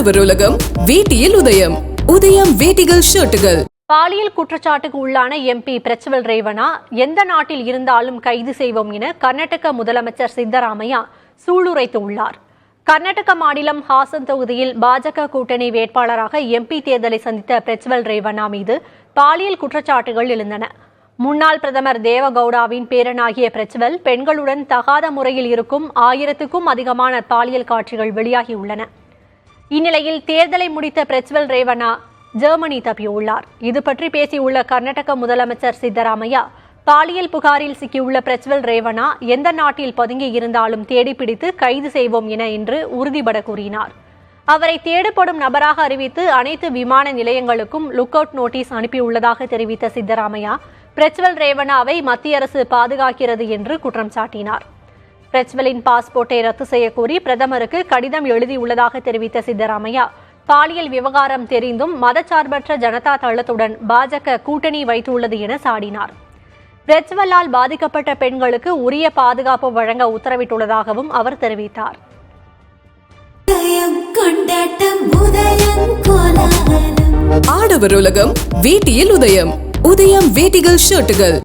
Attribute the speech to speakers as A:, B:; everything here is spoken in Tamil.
A: ஆடவர் உலகம் வேட்டியில் உதயம். உதயம் வேட்டிகள் ஷர்ட்டுகள்.
B: பாலியல் குற்றச்சாட்டுக்கு உள்ளான எம்பி பிரஜ்வல் ரேவண்ணா எந்த நாட்டில் இருந்தாலும் கைது செய்வோம் என கர்நாடக முதலமைச்சர் சித்தராமையா சூளுரைத்துள்ளார். கர்நாடக மாநிலம் ஹாசன் தொகுதியில் பாஜக கூட்டணி வேட்பாளராக எம்பி தேர்தலை சந்தித்த பிரஜ்வல் ரேவண்ணா மீது பாலியல் குற்றச்சாட்டுகள் எழுந்தன. முன்னாள் பிரதமர் தேவகவுடாவின் பேரனாகிய பிரஜ்வல் பெண்களுடன் தகாத முறையில் இருக்கும் 1000க்கும் அதிகமான பாலியல் காட்சிகள் வெளியாகியுள்ளன. இந்நிலையில் தேர்தலை முடித்த பிரஜ்வல் ரேவண்ணா ஜெர்மனி தப்பியுள்ளார். இது பற்றி பேசியுள்ள கர்நாடக முதலமைச்சர் சித்தராமையா, பாலியல் புகாரில் சிக்கியுள்ள பிரஜ்வல் ரேவண்ணா எந்த நாட்டில் பதுங்கி இருந்தாலும் தேடிப்பிடித்து கைது செய்வோம் என இன்று உறுதிபட கூறினார். அவரை தேடப்படும் நபராக அறிவித்து அனைத்து விமான நிலையங்களுக்கும் லுக் அவுட் நோட்டீஸ் அனுப்பியுள்ளதாக தெரிவித்த சித்தராமையா, பிரஜ்வல் ரேவண்ணாவை மத்திய அரசு பாதுகாக்கிறது என்று குற்றம் சாட்டினார். பிரஜ்வலின் பாஸ்போர்ட்டை ரத்து செய்யக்கோரி பிரதமருக்கு கடிதம் எழுதியுள்ளதாக தெரிவித்த சித்தராமையா, பாலியல் விவகாரம் தெரிந்தும் மதச்சார்பற்ற ஜனதா தளத்துடன் பாஜக கூட்டணி வைத்துள்ளது என சாடினார். பிரஜ்வலால் பாதிக்கப்பட்ட பெண்களுக்கு உரிய பாதுகாப்பு வழங்க உத்தரவிட்டுள்ளதாகவும் அவர் தெரிவித்தார்.
A: ஆடவர் உலகம் வேட்டியில் உதயம். உதயம் வேட்டிகள் ஷர்ட்டுகள்.